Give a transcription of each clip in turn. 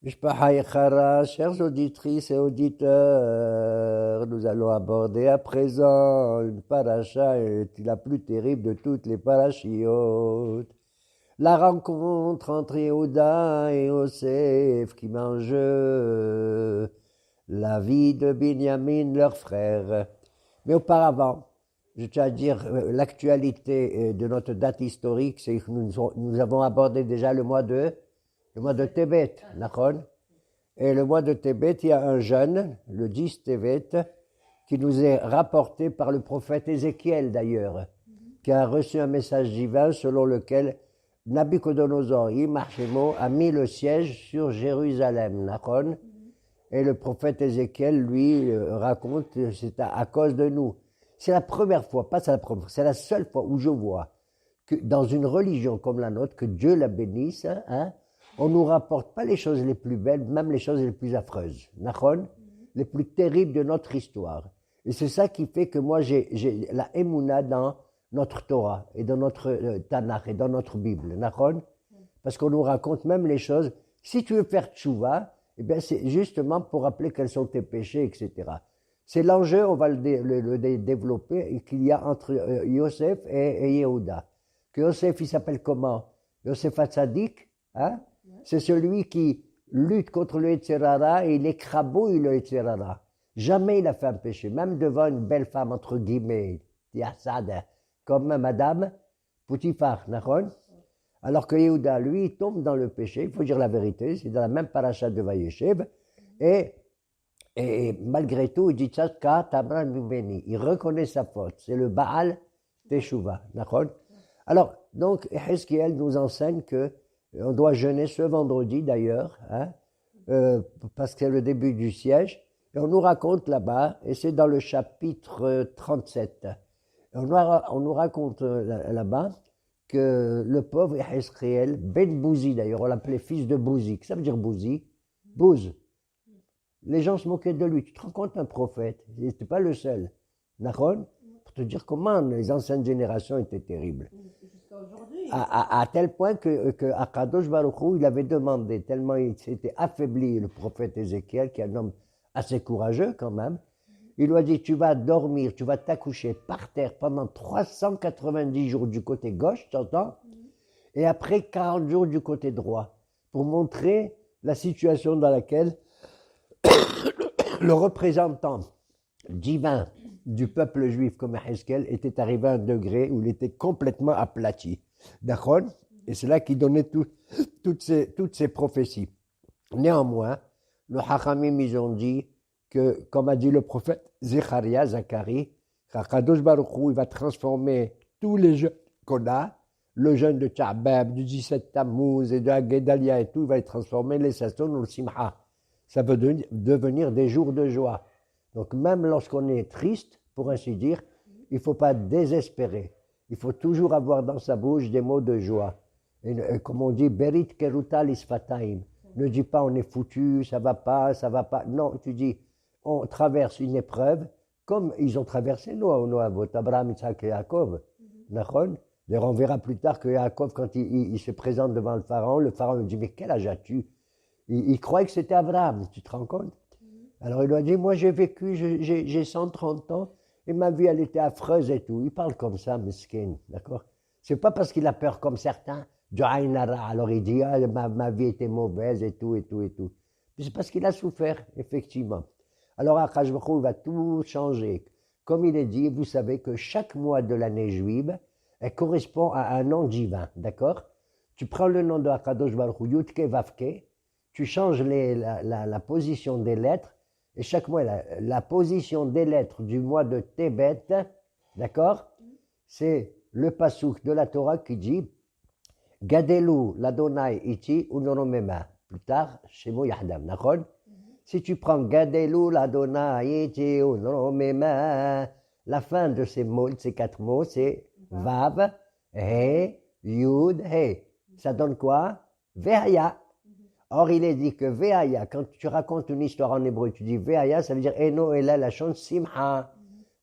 Mishpacha Yechara, chères auditrices et auditeurs, nous allons aborder à présent une paracha la plus terrible de toutes les parachiotes. La rencontre entre Yehuda et Yosef qui mange la vie de Binyamin, leur frère. Mais auparavant, je tiens à dire l'actualité de notre date historique, c'est que nous avons abordé déjà le mois de Tébet, Nachon. Et le mois de Tébet, il y a un jeûne, le 10 Tébet, qui nous est rapporté par le prophète Ézéchiel d'ailleurs, qui a reçu un message divin selon lequel Nabuchodonosor, Imachemo, a mis le siège sur Jérusalem, Nachon. Et le prophète Ézéchiel, lui, raconte, c'est à cause de nous. C'est la première fois, pas c'est la première fois, c'est la seule fois où je vois que dans une religion comme la nôtre, que Dieu la bénisse, on ne nous rapporte pas les choses les plus belles, même les choses les plus affreuses, Nachon, les plus terribles de notre histoire. Et c'est ça qui fait que moi j'ai la émouna dans notre Torah et dans notre Tanakh et dans notre Bible, Nachon, parce qu'on nous raconte même les choses. Si tu veux faire tchouva, eh bien c'est justement pour rappeler quels sont tes péchés, etc. C'est l'enjeu, on va le développer, qu'il y a entre Yosef et Yehuda. Que Yosef, il s'appelle comment? Yosef Hatzadik, hein? C'est celui qui lutte contre le Yetzirara et il écrabouille le Yetzirara. Jamais il a fait un péché, même devant une belle femme, entre guillemets, comme Madame Poutifar, Nachon. Alors que Yehuda, lui, il tombe dans le péché, il faut dire la vérité, c'est dans la même paracha de Vayeshev, et malgré tout, il dit Tzadka Tamran Mimeni, il reconnaît sa faute, c'est le Baal Teshuva, Nachon. Alors, donc, Ezekiel nous enseigne que on doit jeûner ce vendredi d'ailleurs, parce que c'est le début du siège. Et on nous raconte là-bas, et c'est dans le chapitre 37, on nous raconte là-bas que le pauvre Ezekiel, Ben Bouzi d'ailleurs, on l'appelait fils de Bouzi. Qu'est-ce que ça veut dire Bouzi? Bouze. Les gens se moquaient de lui. Tu te rends compte, un prophète? Il n'était pas le seul. Nachon? Pour te dire comment les anciennes générations étaient terribles. À tel point que Akadosh Baruch Hu, il avait demandé, tellement il s'était affaibli, le prophète Ézéchiel, qui est un homme assez courageux quand même, il lui a dit, tu vas dormir, tu vas t'accoucher par terre pendant 390 jours du côté gauche, tu entends? Et après 40 jours du côté droit, pour montrer la situation dans laquelle le représentant divin du peuple juif comme Ezekiel était arrivé à un degré où il était complètement aplati. D'accord? Et c'est là qu'il donnait toutes ces prophéties. Néanmoins, le Hachamim, ils ont dit que, comme a dit le prophète Zacharie, Kadosh Baruch Hu, il va transformer tous les jeûnes qu'on a, le jeûne de Tcha'bab, du 17 Tammuz et de Gedalia et tout, il va les transformer, les Sasson ou le Simha. Ça veut devenir des jours de joie. Donc même lorsqu'on est triste, pour ainsi dire, il ne faut pas désespérer. Il faut toujours avoir dans sa bouche des mots de joie. Et comme on dit, Berit keruta lisfataim. Ne dis pas on est foutu, ça va pas, ça va pas. Non, tu dis, on traverse une épreuve, comme ils ont traversé Noah, Abraham, Isaac et Yaakov. D'ailleurs, on verra plus tard que Yaakov, quand il se présente devant le pharaon lui dit, mais quel âge as-tu? Il croyait que c'était Abraham, tu te rends compte? Alors il lui a dit, moi j'ai vécu, j'ai 130 ans, et ma vie elle était affreuse et tout. Il parle comme ça, mesquin, d'accord? C'est pas parce qu'il a peur comme certains, du Aïnara, alors il dit, ah, ma vie était mauvaise et tout, et tout, et tout. C'est parce qu'il a souffert, effectivement. Alors Akash Baruch Hu va tout changer. Comme il est dit, vous savez que chaque mois de l'année juive, elle correspond à un nom divin, d'accord? Tu prends le nom de Akadosh Baruch Hu, Yutke Vavke, tu changes la position des lettres, et chaque mois, la position des lettres du mois de Tébet, d'accord? C'est le pasouk de la Torah qui dit Gadelu l'Adonai iti unoromema. Plus tard, Shemo Yahdam, d'accord? Si tu prends Gadelu l'Adonai iti unoromema, la fin de ces mots, de ces 4 mots, c'est Vav, He, Yud, He. Ça donne quoi? Ve'aya. Or, il est dit que Ve'aya, quand tu racontes une histoire en hébreu, tu dis Ve'aya, ça veut dire Eno Ela la chance Simha.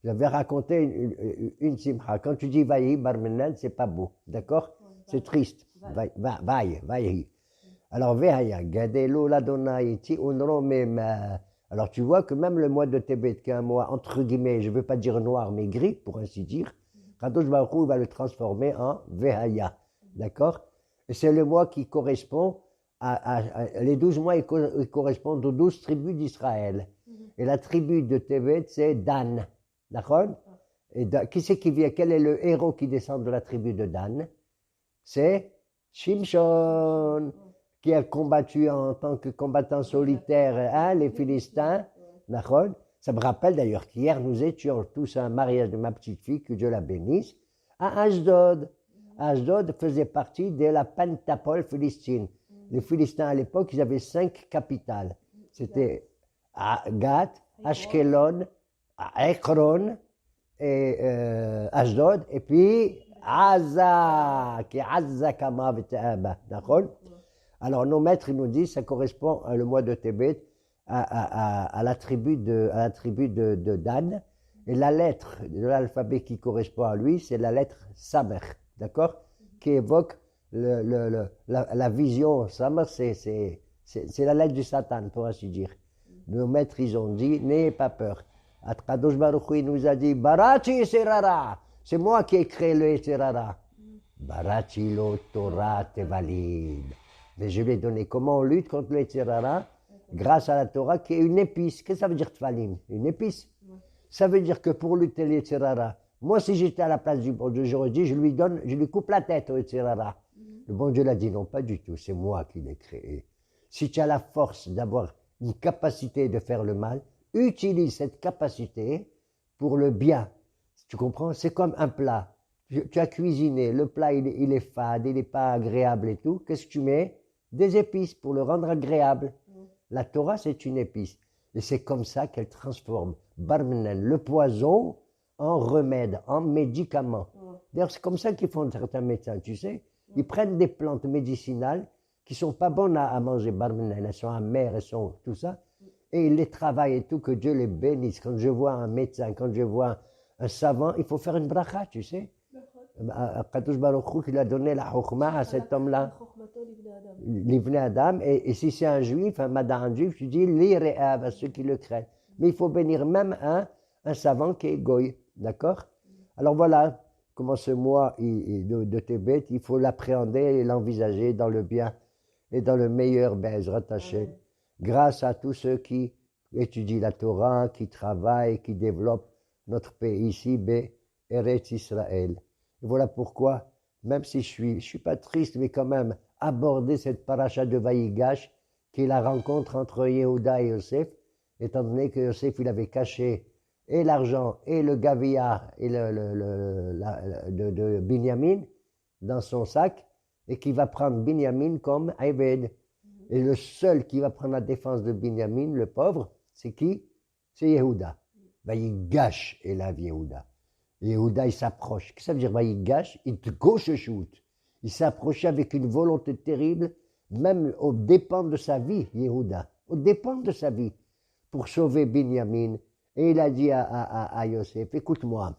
J'avais raconté une Simha. Quand tu dis Vaï, Barmenan, c'est pas beau, d'accord? C'est triste. Vaï. Alors, Vehaya, Gadelo, Ladonai, Ti, Unro, Mema. Alors, tu vois que même le mois de Tébet, qui est un mois, entre guillemets, je ne veux pas dire noir, mais gris, pour ainsi dire, Kadosh Baruch Hu va le transformer en Vehaya. D'accord? Et c'est le mois qui correspond les 12 mois, ils correspondent aux 12 tribus d'Israël. Et la tribu de Tébet, c'est Dan. D'accord? Et qui c'est qui vient? Quel est le héros qui descend de la tribu de Dan? C'est Shimshon, qui a combattu en tant que combattant solitaire hein, les Philistins. D'accord? Ça me rappelle d'ailleurs qu'hier nous étions tous à un mariage de ma petite fille, que Dieu la bénisse, à Ashdod. Ashdod faisait partie de la Pentapole philistine. Les Philistins à l'époque, ils avaient 5 capitales. C'était Gath, Ashkelon, Ekron, et Ashdod, et puis Aza, qui est Azza Kama V'Te'aba. D'accord? Alors nos maîtres ils nous disent ça correspond le mois de Tébet à la tribu de Dan. Et la lettre de l'alphabet qui correspond à lui, c'est la lettre Samer, d'accord? Qui évoque la vision. Samer, c'est la lettre du Satan, pour ainsi dire. Nos maîtres, ils ont dit, n'ayez pas peur. Kadosh Baruch Hu, il nous a dit, Barachi Serara, c'est moi qui ai créé le Serara. Barachi lo Torah te valide. Mais je lui ai donné comment on lutte contre le Serara grâce à la Torah qui est une épice. Qu'est-ce que ça veut dire Tfalim? Une épice. Ça veut dire que pour lutter le Serara, moi si j'étais à la place du bon Dieu, j'aurais dit, je lui coupe la tête au Serara. Le bon Dieu l'a dit, non, pas du tout, c'est moi qui l'ai créé. Si tu as la force d'avoir une capacité de faire le mal, utilise cette capacité pour le bien. Tu comprends? C'est comme un plat. Tu as cuisiné, le plat il est fade, il n'est pas agréable et tout. Qu'est-ce que tu mets? Des épices pour le rendre agréable. La Torah, c'est une épice. Et c'est comme ça qu'elle transforme Barmenen, le poison, en remède, en médicament. D'ailleurs, c'est comme ça qu'ils font certains médecins, tu sais. Ils prennent des plantes médicinales qui sont pas bonnes à manger, Barmenen, elles sont amères, elles sont tout ça. Et ils les travaillent et tout, que Dieu les bénisse. Quand je vois un médecin, quand je vois un savant, il faut faire une bracha, tu sais. Kadosh Baruch Hu, il a donné la chokhma à cet homme-là. L'Ibn Adam. Et si c'est un juif, un madame juif, tu dis l'Ire'av à ceux qui le craignent. Mais il faut bénir même un savant qui est goy. D'accord? Alors voilà comment ce mois de Tébet, il faut l'appréhender et l'envisager dans le bien et dans le meilleur Be'ezrat Hashem. Grâce à tous ceux qui étudient la Torah, qui travaillent, qui développent notre pays ici, Eretz Israël. Et voilà pourquoi, même si je suis pas triste, mais quand même, aborder cette paracha de Vaïgash, qui est la rencontre entre Yehuda et Yosef, étant donné que Yosef, il avait caché et l'argent et le gavia et de Binyamin dans son sac, et qui va prendre Binyamin comme Aïbed. Et le seul qui va prendre la défense de Binyamin, le pauvre, c'est qui? C'est Yehuda. Vaïgash est la Yehuda. Yehuda, il s'approche. Qu'est-ce que ça veut dire Vaïgash? Il te gauche shoot. Il s'approchait avec une volonté terrible, même aux dépens de sa vie, Yehuda. Aux dépens de sa vie, pour sauver Binyamin. Et il a dit à Yosef, écoute-moi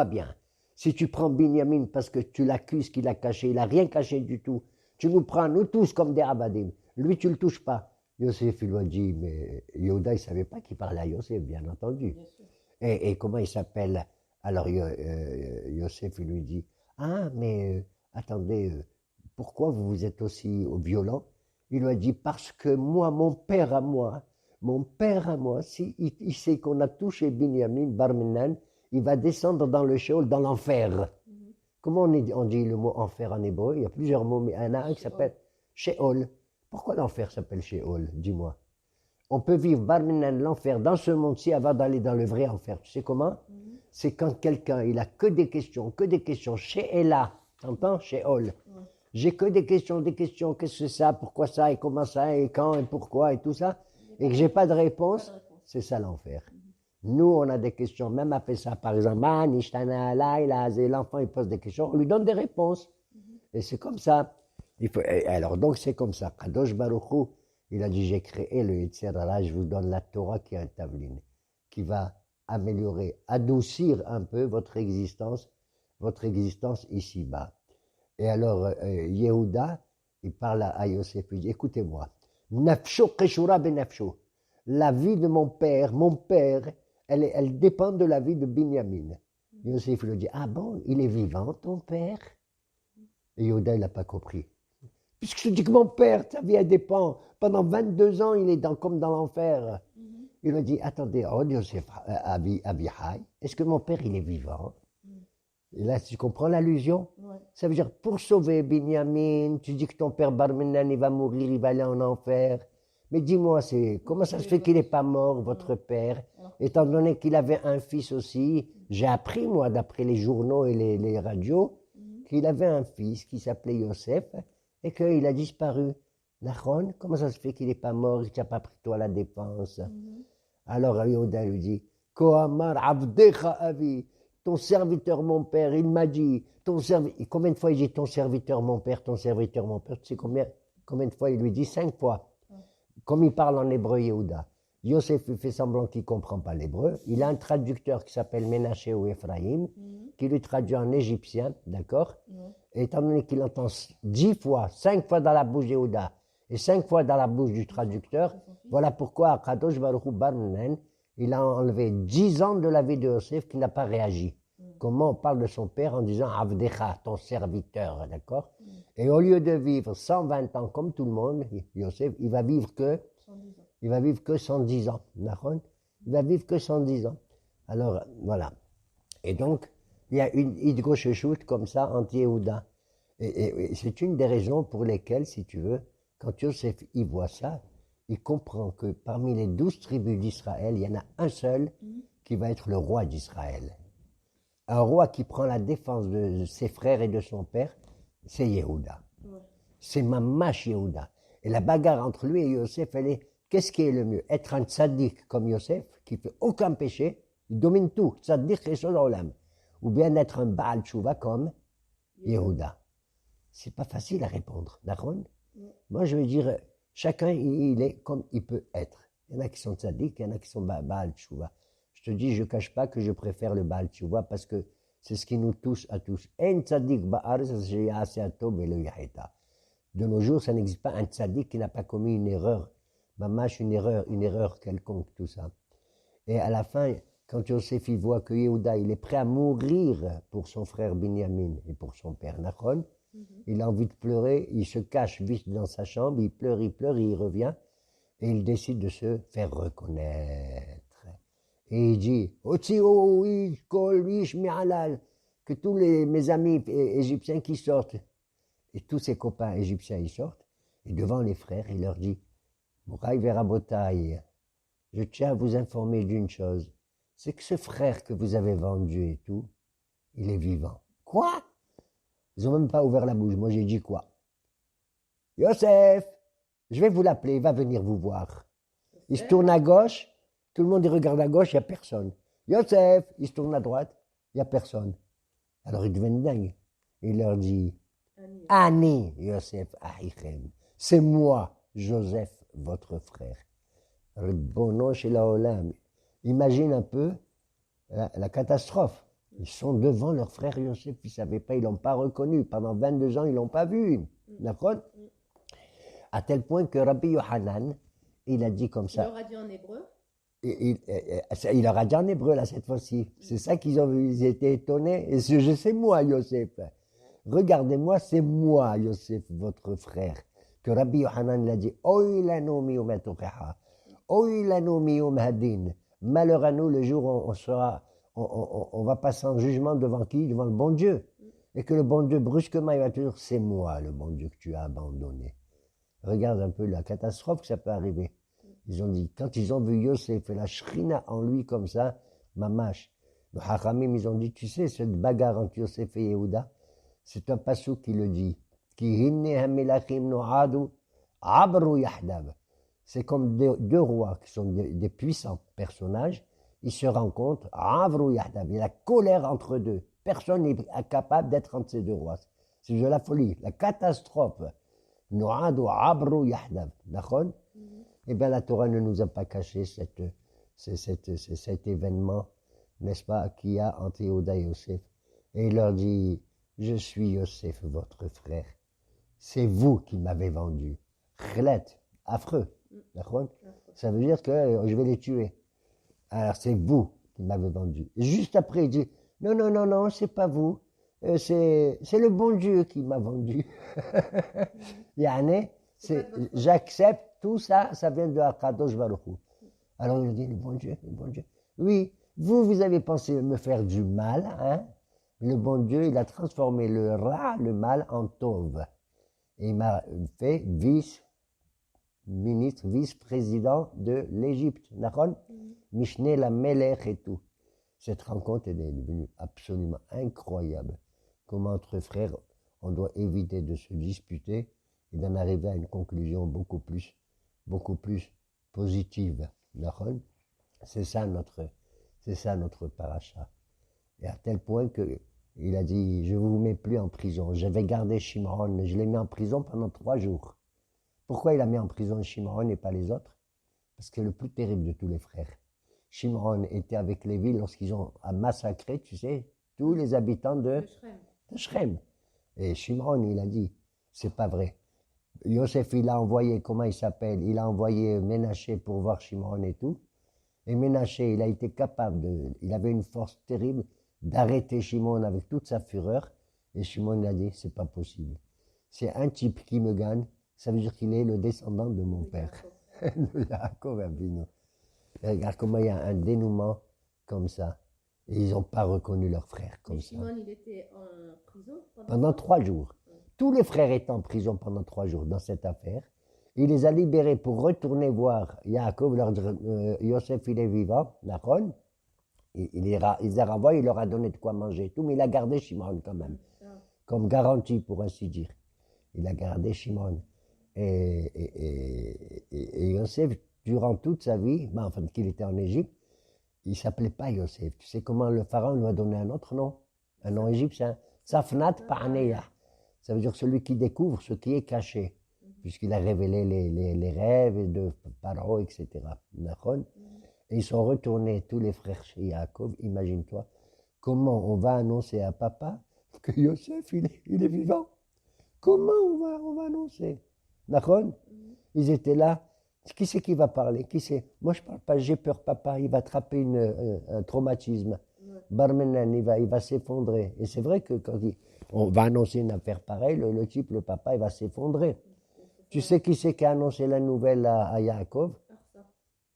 bien. Si tu prends Binyamin parce que tu l'accuses qu'il a caché, il n'a rien caché du tout. Tu nous prends, nous tous, comme des abadim. Lui, tu ne le touches pas. Yosef, il lui a dit, mais Yehuda, il ne savait pas qu'il parlait à Yosef, bien entendu. Et comment il s'appelle? Alors Yosef, il lui dit, ah, mais attendez, pourquoi vous êtes aussi violent? Il lui a dit, parce que moi, mon père à moi, si il sait qu'on a touché Binyamin, Barminan, il va descendre dans le Sheol, dans l'enfer. Comment on dit le mot enfer en hébreu? Il y a plusieurs mots, mais il y en a un qui s'appelle Sheol. Pourquoi l'enfer s'appelle Sheol? Dis-moi. On peut vivre Barminan, l'enfer, dans ce monde-ci avant d'aller dans le vrai enfer. Tu sais comment? C'est quand quelqu'un, il a que des questions, She'ela, t'entends? Sheol. J'ai que des questions, qu'est-ce que c'est ça, pourquoi ça, et comment ça, et quand, et pourquoi, et tout ça, et que j'ai pas de réponse, c'est ça l'enfer. Nous, on a des questions, même après ça, par exemple, l'enfant, il pose des questions, on lui donne des réponses. Et c'est comme ça. Alors, donc, c'est comme ça. Kadosh Baruch Hu, il a dit, j'ai créé le Yetzer Hara, je vous donne la Torah qui est un tavlin, qui va améliorer, adoucir un peu votre existence ici-bas. Et alors, Yehuda, il parle à Yosef, il dit, écoutez-moi, nafsho keshura ben nafsho. La vie de mon père, elle dépend de la vie de Binyamin. Yosef lui dit, ah bon, il est vivant ton père? Et Yehuda, il n'a pas compris. Puisque je dis que mon père, sa vie, elle dépend. Pendant 22 ans, il est comme dans l'enfer. Il lui dit, attendez, oh Yosef Abihai, est-ce que mon père, il est vivant? Et là, tu comprends l'allusion? Ouais. Ça veut dire, pour sauver Binyamin, tu dis que ton père Barmenan, il va mourir, il va aller en enfer. Mais dis-moi, comment ça se fait qu'il n'est pas mort, votre père? Étant donné qu'il avait un fils aussi, j'ai appris, moi, d'après les journaux et les radios, qu'il avait un fils qui s'appelait Yosef et qu'il a disparu. Nachon, comment ça se fait qu'il n'est pas mort, il t'a pas pris toi la défense? Alors Yehuda lui dit, Kohamar Avdecha Avi, ton serviteur mon père, il m'a dit, combien de fois il dit ton serviteur mon père, ton serviteur mon père? Tu sais combien de fois il lui dit? 5 fois. Comme il parle en hébreu Yehuda. Yosef il fait semblant qu'il ne comprend pas l'hébreu. Il a un traducteur qui s'appelle Ménaché ou Ephraïm, qui lui traduit en égyptien, d'accord? Et étant donné qu'il entend 10 fois, 5 fois dans la bouche de Yehuda et 5 fois dans la bouche du traducteur, voilà pourquoi Akadosh Baruch Hu Barmenen, il a enlevé 10 ans de la vie de Yosef qui n'a pas réagi. Comment on parle de son père en disant Avdecha, ton serviteur, d'accord? Et au lieu de vivre 120 ans comme tout le monde, Yosef, il va vivre que 110 ans. D'accord? Il va vivre que 110 ans. Alors, voilà. Et donc, il y a une idgosheshut comme ça, anti-Yehuda. Et c'est une des raisons pour lesquelles, si tu veux, quand Yosef y voit ça, il comprend que parmi les 12 tribus d'Israël, il y en a un seul qui va être le roi d'Israël. Un roi qui prend la défense de ses frères et de son père, c'est Yehuda. C'est Mamash Yehuda. Et la bagarre entre lui et Yosef, elle est, qu'est-ce qui est le mieux? Être un tzaddik comme Yosef, qui fait aucun péché, il domine tout, tzaddik et olam. Ou bien être un Baal Tshuva comme Yehuda. C'est pas facile à répondre, d'accord? Moi, je veux dire, chacun, il est comme il peut être. Il y en a qui sont tzaddik, il y en a qui sont Baal Tshuva. Je te dis, je ne cache pas que je préfère le Baal Tshuva parce que c'est ce qui nous touche à tous. De nos jours, ça n'existe pas un tzaddik qui n'a pas commis une erreur. Mamash, une erreur quelconque, tout ça. Et à la fin, quand Yosef il voit que Yehuda, il est prêt à mourir pour son frère Binyamin et pour son père Nachon, il a envie de pleurer, il se cache vite dans sa chambre, il pleure, il revient, et il décide de se faire reconnaître. Et il dit, que tous mes amis égyptiens qui sortent, et tous ses copains égyptiens ils sortent, et devant les frères, il leur dit, Mouraï Verabotaï, je tiens à vous informer d'une chose, c'est que ce frère que vous avez vendu et tout, il est vivant. Quoi? Ils n'ont même pas ouvert la bouche. Moi, j'ai dit quoi? Yosef, je vais vous l'appeler, il va venir vous voir. Il se tourne à gauche, tout le monde regarde à gauche, il n'y a personne. Yosef, il se tourne à droite, il n'y a personne. Alors ils deviennent dingues. Il leur dit, Ani, Yosef, Ahichem, c'est moi, Joseph, votre frère. Ribono shel haolam. Imagine un peu la catastrophe. Ils sont devant leur frère Yosef, ils ne savaient pas, ils ne l'ont pas reconnu. Pendant 22 ans, ils ne l'ont pas vu. D'accord? À tel point que Rabbi Yohanan, il a dit comme ça. Il leur a dit en hébreu? Il leur a dit en hébreu, là, cette fois-ci. C'est ça ils étaient étonnés. Et c'est moi, Yosef. Regardez-moi, c'est moi, Yosef, votre frère. Que Rabbi Yohanan l'a dit. Oy lanu miyom hatokecha. Oy lanu miyom hadin. Malheur à nous le jour où on va passer en jugement devant qui? Devant le bon Dieu. Et que le bon Dieu, brusquement, il va te dire, c'est moi, le bon Dieu que tu as abandonné. Regarde un peu la catastrophe que ça peut arriver. Ils ont dit, quand ils ont vu Yosef et la shrina en lui comme ça, mamash, le Hachamim, ils ont dit, tu sais, cette bagarre entre Yosef et Yehuda, c'est un passou qui le dit. C'est comme deux rois qui sont des puissants personnages, ils se rencontrent, il y a la colère entre deux. Personne n'est capable d'être entre ces deux rois. C'est de la folie, la catastrophe. Eh bien, la Torah ne nous a pas caché cet événement, n'est-ce pas, qu'il y a entre Yehuda et Yosef. Et il leur dit, je suis Yosef, votre frère. c'est vous qui m'avez vendu. Khlet, affreux. D'accord? Ça veut dire que je vais les tuer. Alors c'est vous qui m'avez vendu. Et juste après, il dit, non, non, non, non, c'est pas vous. C'est le bon Dieu qui m'a vendu. Yani, j'accepte tout ça, ça vient de Akadosh Baruch Hu. Alors il dit, le bon Dieu, le bon Dieu. Oui, vous avez pensé me faire du mal, hein? Le bon Dieu, il a transformé le ra, le mal, en tov. Et il m'a fait vice-ministre, vice-président de l'Égypte. D'accord? Mishneh la Melech et tout. Cette rencontre est devenue absolument incroyable. Comment entre frères, on doit éviter de se disputer et d'en arriver à une conclusion beaucoup plus positive. D'accord? C'est ça notre paracha. Et à tel point que il a dit, je ne vous mets plus en prison. J'avais gardé Shimron, je l'ai mis en prison pendant 3 jours. Pourquoi il a mis en prison Shimron et pas les autres? Parce que c'est le plus terrible de tous les frères. Shimron était avec Lévi lorsqu'ils ont massacré, tu sais, tous les habitants de Shrem. Et Shimron, il a dit, c'est pas vrai. Yosef, il a envoyé, comment il s'appelle? Il a envoyé Ménaché pour voir Shimron et tout. Et Ménaché, il a été capable il avait une force terrible d'arrêter Shimon avec toute sa fureur. Et Shimon a dit, c'est pas possible. C'est un type qui me gagne, ça veut dire qu'il est le descendant de mon père. De Yaakov Avinu. Regarde comment il y a un dénouement comme ça. Et ils n'ont pas reconnu leur frère comme ça. Shimon, il était en prison pendant 3 jours. Tous les frères étaient en prison pendant 3 jours dans cette affaire. Il les a libérés pour retourner voir Yaakov, leur dire, Yosef, il est vivant, Nachon. Il les a renvoyés, il leur a donné de quoi manger et tout, mais il a gardé Shimon quand même, comme garantie pour ainsi dire. Il a gardé Shimon. Et Yosef, durant toute sa vie, enfin qu'il était en Égypte, il ne s'appelait pas Yosef. Tu sais comment le pharaon lui a donné un autre nom? Un nom égyptien. Safnat Pa'aneya. Ça veut dire celui qui découvre ce qui est caché, puisqu'il a révélé les rêves de Pharaon, etc. Et ils sont retournés, tous les frères chez Yaakov. Imagine-toi, comment on va annoncer à papa que Yosef, il est vivant? Comment on va annoncer? D'accord? Ils étaient là. Qui c'est qui va parler? Qui c'est? Moi, je ne parle pas, j'ai peur, papa, il va attraper un traumatisme. Barmenan, il va s'effondrer. Et c'est vrai que quand on va annoncer une affaire pareille, le type, le papa, il va s'effondrer. Tu sais qui c'est qui a annoncé la nouvelle à Yaakov?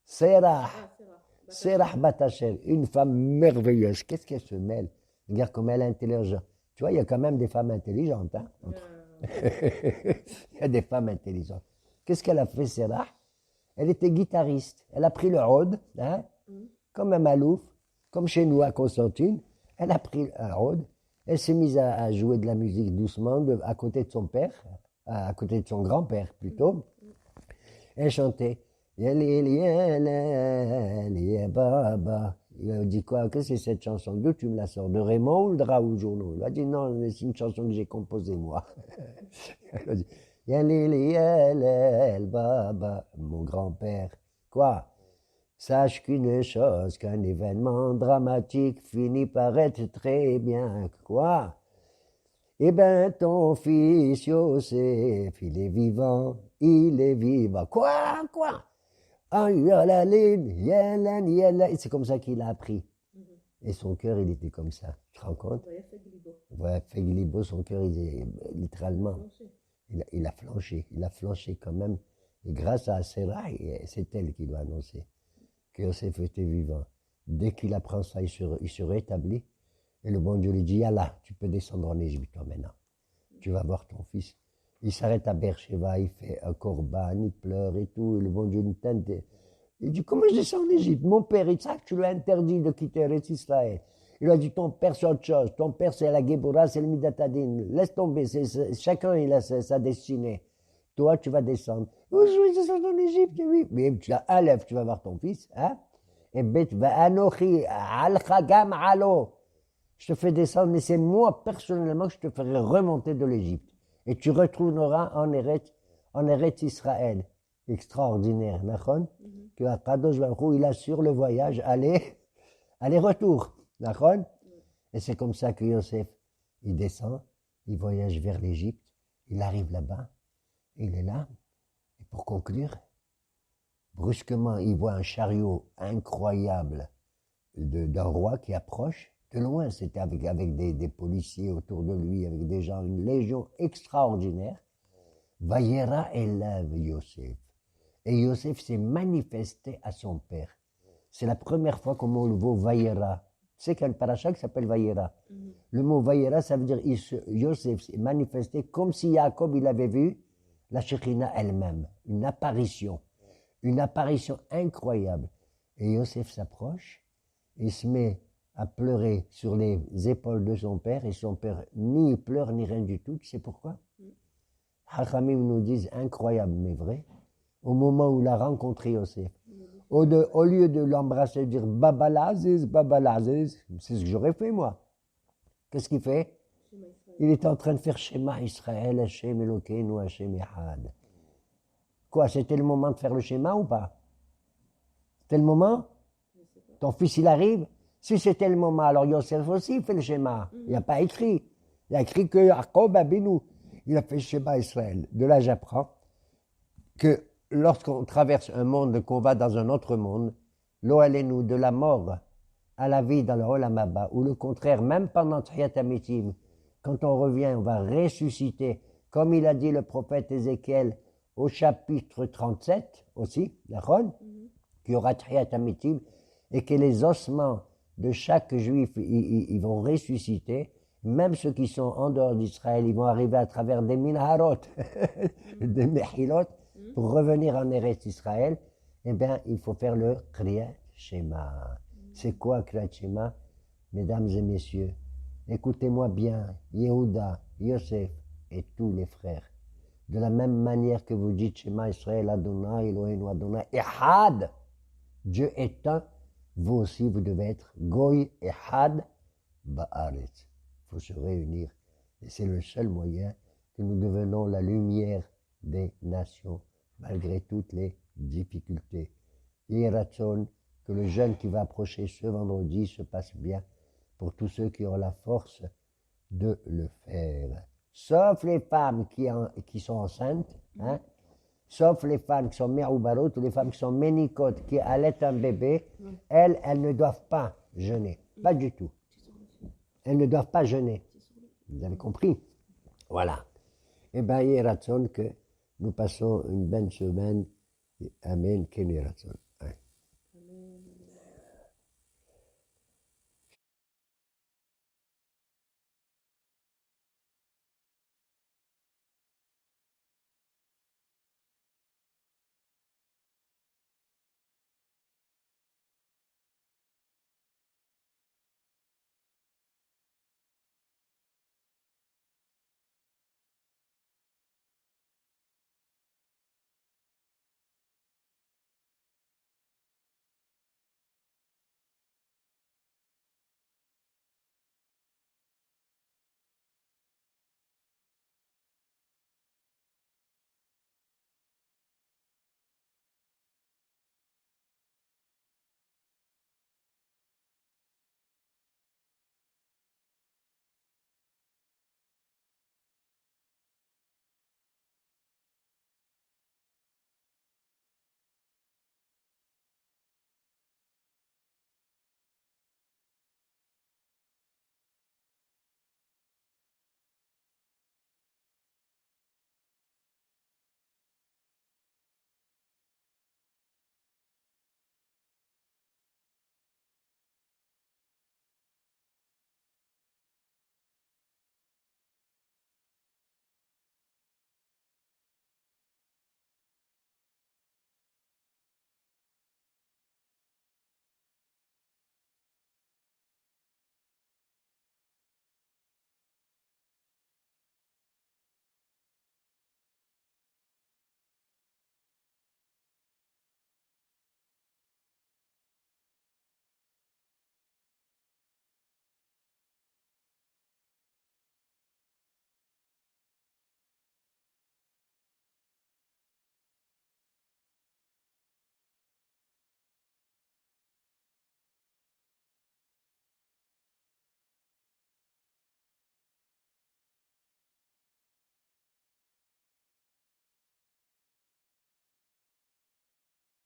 Serah. Serah Batachel, une femme merveilleuse. Qu'est-ce qu'elle se mêle? Regarde comme elle est intelligente. Tu vois, il y a quand même des femmes intelligentes. Hein, il y a des femmes intelligentes. Qu'est-ce qu'elle a fait, Serah? Elle était guitariste. Elle a pris le oud, hein, comme un malouf, comme chez nous à Constantine. Elle a pris un oud. Elle s'est mise à jouer de la musique doucement à côté de son père, à côté de son grand-père plutôt. Elle chantait. Il a dit quoi? Qu'est-ce que c'est cette chanson? D'où tu me la sors? De Raymond ou de Raoul Journeau? Il a dit non, c'est une chanson que j'ai composée moi. Elle a dit mon grand-père. Quoi? Sache qu'une chose, qu'un événement dramatique finit par être très bien. Quoi? Eh ben, ton fils Yosef, il est vivant, il est vivant. Quoi? Ah, c'est comme ça qu'il a appris. Et son cœur, il était comme ça. Tu te rends compte? Ouais, Feglibo, son cœur, il est littéralement. Il a flanché quand même. Et grâce à Sarah, c'est elle qui doit annoncer que Yosef était vivant. Dès qu'il apprend ça, il se rétablit. Et le bon Dieu lui dit, Yallah, tu peux descendre en Égypte toi maintenant. Tu vas voir ton fils. Il s'arrête à Beersheba, il fait un korban, il pleure et tout. Et le bon Dieu lui tente. Il dit, comment je descends en Égypte? Mon père, Isaac, tu lui as interdit de quitter Eretz Israël. Il a dit, ton père, c'est autre chose. Ton père, c'est la Géborah, c'est le Midatadin. Laisse tomber, chacun, il a sa destinée. Toi, tu vas descendre. Oh, je vais descendre en Égypte, oui. Mais tu as un lève, tu vas voir ton fils. Hein? Et bet va'anochi al-chagam alo. Je te fais descendre, mais c'est moi, personnellement, que je te ferai remonter de l'Égypte. Et tu retourneras en Eretz Israël. Extraordinaire, Nachon? Que Akadosh Baruch Hu, il assure le voyage aller-retour. Nachon? Et c'est comme ça que Yosef, il descend, il voyage vers l'Égypte, Il arrive là-bas, il est là, et pour conclure, brusquement, il voit un chariot incroyable d'un roi qui approche. De loin, c'était avec des policiers autour de lui, avec des gens, une légion extraordinaire. Vayera élève Yosef. Et Yosef s'est manifesté à son père. C'est la première fois qu'on le mot Vayera. Tu sais qu'il y a une paracha qui s'appelle Vayera. Le mot Vayera, ça veut dire Yosef s'est manifesté comme si Jacob il avait vu la Shekhina elle-même, une apparition incroyable. Et Yosef s'approche, il se met à pleurer sur les épaules de son père, et son père ni pleure ni rien du tout. Tu sais pourquoi? Hachamim nous disent incroyable mais vrai, au moment où il a rencontré Yosef, au lieu de l'embrasser et de dire Baba l'Aziz, c'est ce que j'aurais fait moi. Qu'est-ce qu'il fait? Il est en train de faire Shema Israël, Hashem Elokeinu, Hashem Echad. Quoi, c'était le moment de faire le schéma ou pas? C'était le moment? Ton fils, il arrive? Si c'était le moment, alors Yosef aussi fait le schéma. Il n'y a pas écrit. Il a écrit que Jacob Abinu, il a fait le schéma Israël. De là, j'apprends que lorsqu'on traverse un monde, qu'on va dans un autre monde, l'Oalenu, de la mort à la vie dans le Olam Haba, ou le contraire, même pendant Tchiyat Amitim, quand on revient, on va ressusciter, comme il a dit le prophète Ézéchiel, au chapitre 37 aussi, d'accord, qu'il y aura Tchiyat Amitim, et que les ossements de chaque juif, ils vont ressusciter, même ceux qui sont en dehors d'Israël, ils vont arriver à travers des minharot, des mehilot, pour revenir en Eretz Israël, eh bien, il faut faire le Kriyat Shema. C'est quoi Kriyat Shema? Mesdames et messieurs, écoutez-moi bien, Yehuda, Yosef et tous les frères. De la même manière que vous dites Shema Israël, Adonai, Eloheinu, Adonai, Ehad, Dieu est un, vous aussi vous devez être Goy Ehad Ba'aretz. Il faut se réunir. Et c'est le seul moyen que nous devenons la lumière des nations, malgré toutes les difficultés. Yeratzon, que le jeûne qui va approcher ce vendredi se passe bien pour tous ceux qui ont la force de le faire. Sauf les femmes qui sont enceintes, hein, sauf les femmes qui sont méroubarot, ou les femmes qui sont ménicotes, qui allaitent un bébé, elles ne doivent pas jeûner. Pas du tout. Elles ne doivent pas jeûner. Vous avez compris? Voilà. Eh bien, il est ratson que nous passons une bonne semaine. Amen. Ken Ratson.